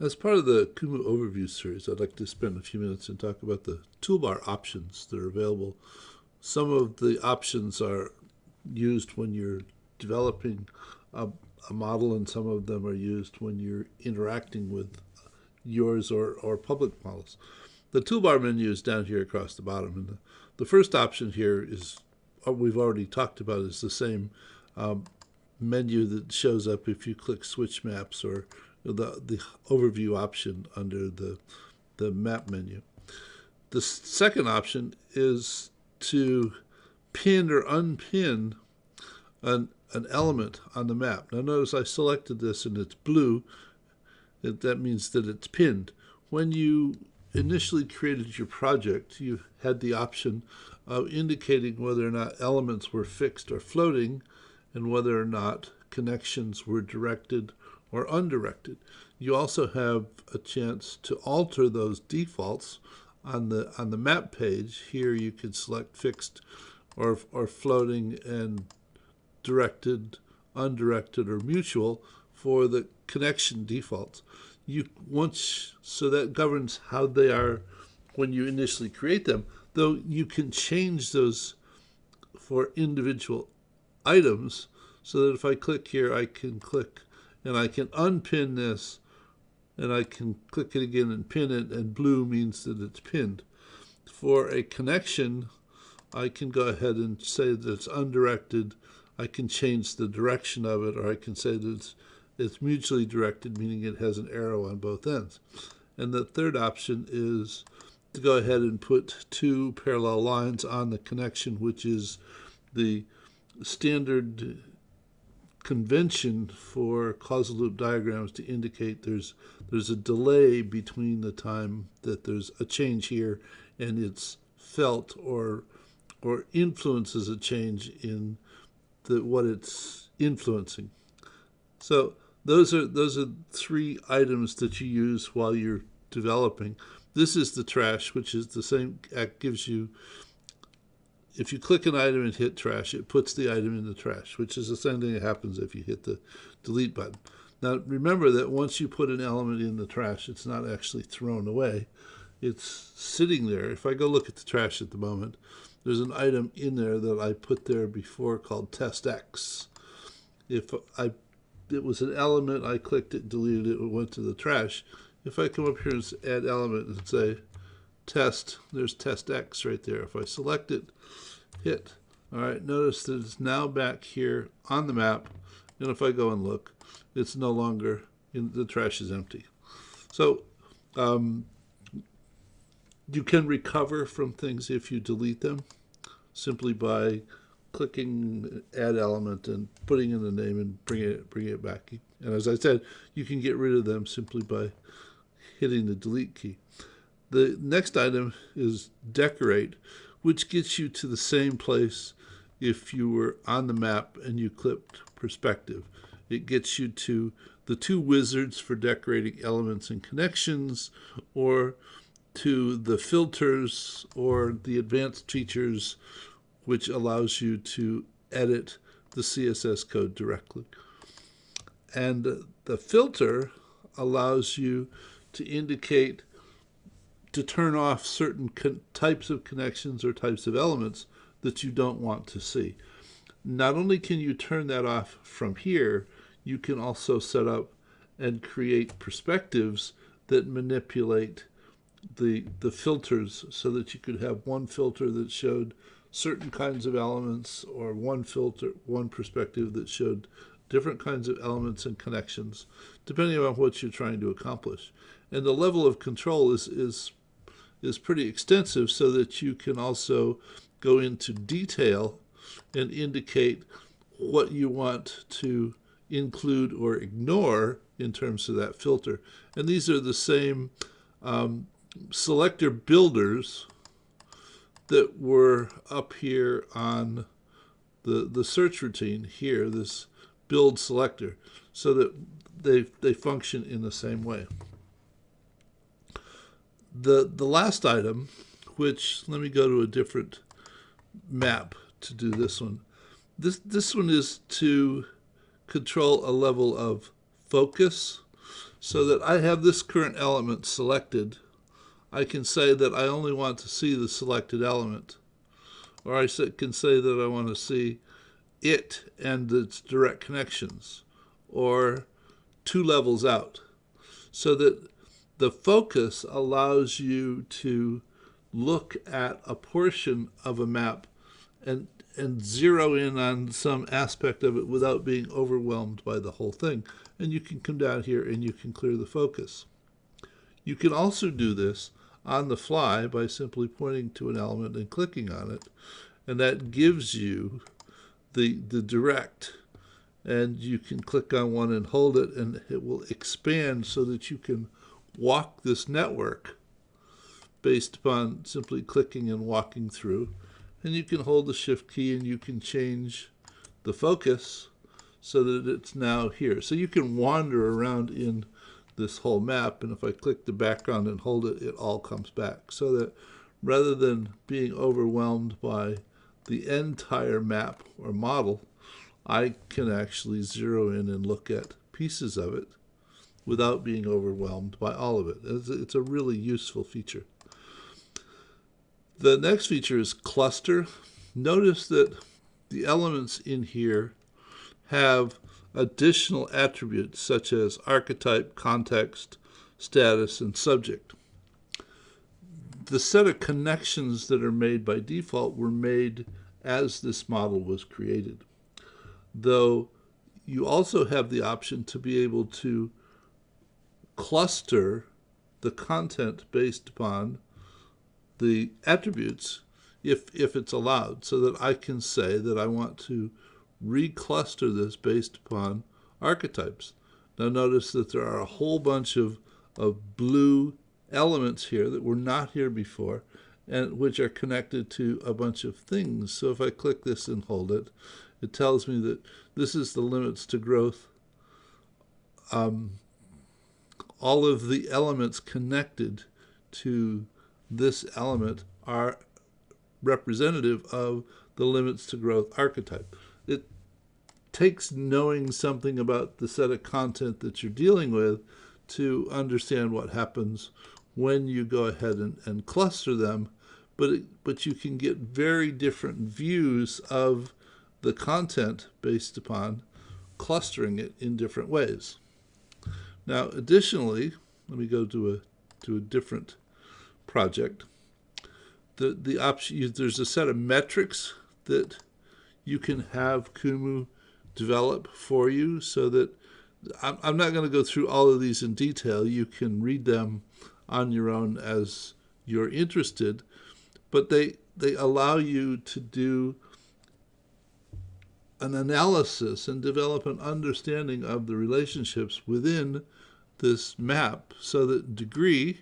As part of the Kumu overview series, I'd like to spend a few minutes and talk about the toolbar options that are available. Some of the options are used when you're developing a model, and some of them are used when you're interacting with yours or public models. The toolbar menu is down here across the bottom, and the first option here is we've already talked about, is the same menu that shows up if you click switch maps or the overview option under the map menu. The second option is to pin or unpin an element on the map. Now notice I selected this and it's blue. That means that it's pinned. When you initially created your project, you had the option of indicating whether or not elements were fixed or floating, and whether or not connections were directed or undirected. You also have a chance to alter those defaults on the map page. Here you can select fixed or floating and directed, undirected, or mutual for the connection defaults. So that governs how they are when you initially create them, though you can change those for individual items, so that if I click here, I can click and I can unpin this, and I can click it again and pin it, and blue means that it's pinned. For a connection, I can go ahead and say that it's undirected. I can change the direction of it, or I can say that it's mutually directed, meaning it has an arrow on both ends. And the third option is to go ahead and put two parallel lines on the connection, which is the standard convention for causal loop diagrams to indicate there's a delay between the time that there's a change here and it's felt or influences a change in what it's influencing. So those are three items that you use while you're developing. This is the trash, which is the same. Gives you, if you click an item and hit trash, it puts the item in the trash, which is the same thing that happens if you hit the delete button. Now remember that once you put an element in the trash, it's not actually thrown away. It's sitting there. If I go look at the trash at the moment, there's an item in there that I put there before called test X. If it was an element, I clicked it, deleted it, it went to the trash. If I come up here and add element and say test, there's test X right there. If I select it, hit, all right, notice that it's now back here on the map, and if I go and look, it's no longer the trash is empty. So you can recover from things if you delete them simply by clicking add element and putting in the name and bringing it back. And as I said, you can get rid of them simply by hitting the delete key. The next item is decorate, which gets you to the same place if you were on the map and you clicked perspective. It gets you to the two wizards for decorating elements and connections, or to the filters or the advanced features, which allows you to edit the CSS code directly. And the filter allows you to indicate, to turn off certain types of connections or types of elements that you don't want to see. Not only can you turn that off from here, you can also set up and create perspectives that manipulate the filters, so that you could have one filter that showed certain kinds of elements, or one perspective that showed different kinds of elements and connections, depending on what you're trying to accomplish. And the level of control is pretty extensive, so that you can also go into detail and indicate what you want to include or ignore in terms of that filter. And these are the same selector builders that were up here on the search routine here, this build selector, so that they function in the same way. The last item, which, let me go to a different map to do this one. This one is to control a level of focus, so that I have this current element selected. I can say that I only want to see the selected element, or I can say that I want to see it and its direct connections, or 2 levels out, so that the focus allows you to look at a portion of a map and zero in on some aspect of it without being overwhelmed by the whole thing. And you can come down here and you can clear the focus. You can also do this on the fly by simply pointing to an element and clicking on it, and that gives you the direct, and you can click on one and hold it, and it will expand so that you can walk this network based upon simply clicking and walking through. And you can hold the shift key and you can change the focus so that it's now here. So you can wander around in this whole map, and if I click the background and hold it, it all comes back. So that rather than being overwhelmed by the entire map or model, I can actually zero in and look at pieces of it without being overwhelmed by all of it. It's a really useful feature. The next feature is cluster. Notice that the elements in here have additional attributes such as archetype, context, status, and subject. The set of connections that are made by default were made as this model was created, though you also have the option to be able to cluster the content based upon the attributes if it's allowed, so that I can say that I want to recluster this based upon archetypes. Now notice that there are a whole bunch of blue elements here that were not here before, and which are connected to a bunch of things. So if I click this and hold it, it tells me that this is the limits to growth. All of the elements connected to this element are representative of the limits to growth archetype. It takes knowing something about the set of content that you're dealing with to understand what happens when you go ahead and cluster them, but you can get very different views of the content based upon clustering it in different ways. Now, additionally, let me go to a different project. The option, there's a set of metrics that you can have Kumu develop for you, so that I'm not going to go through all of these in detail. You can read them on your own as you're interested, but they allow you to do an analysis and develop an understanding of the relationships within this map, so that degree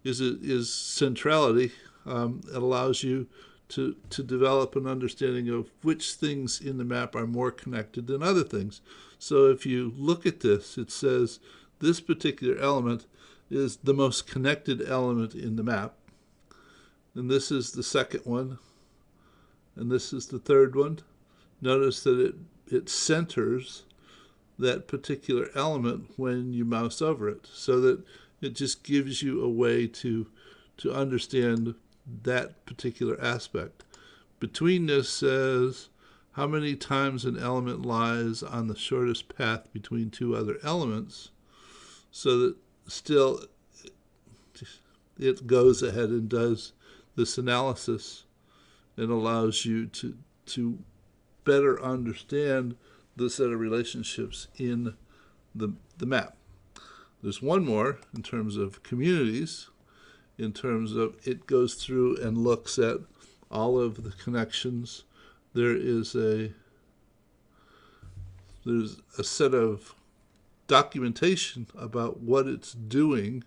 is centrality. It allows you to develop an understanding of which things in the map are more connected than other things. So if you look at this, it says this particular element is the most connected element in the map, and this is the second one, and this is the third one. Notice that it centers that particular element when you mouse over it, so that it just gives you a way to understand that particular aspect. Betweenness says how many times an element lies on the shortest path between two other elements, so that still it goes ahead and does this analysis and allows you to better understand the set of relationships in the map. There's one more in terms of communities, in terms of it goes through and looks at all of the connections. There's a set of documentation about what it's doing,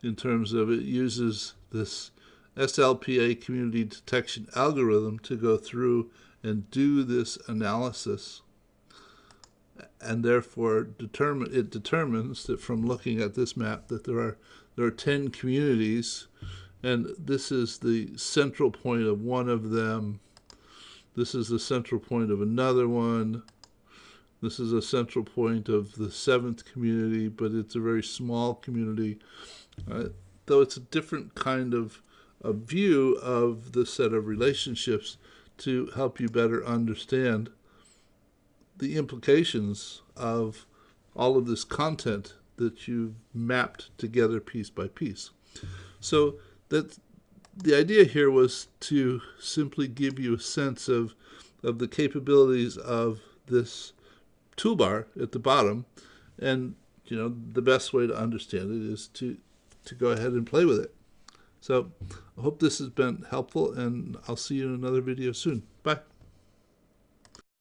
in terms of it uses this SLPA community detection algorithm to go through and do this analysis, and therefore it determines that from looking at this map that there are 10 communities, and this is the central point of one of them. This is the central point of another one. This is a central point of the 7th community, but it's a very small community. Though it's a different kind of a view of the set of relationships to help you better understand the implications of all of this content that you've mapped together piece by piece. So that the idea here was to simply give you a sense of the capabilities of this toolbar at the bottom, and the best way to understand it is to go ahead and play with it. So I hope this has been helpful, and I'll see you in another video soon. Bye.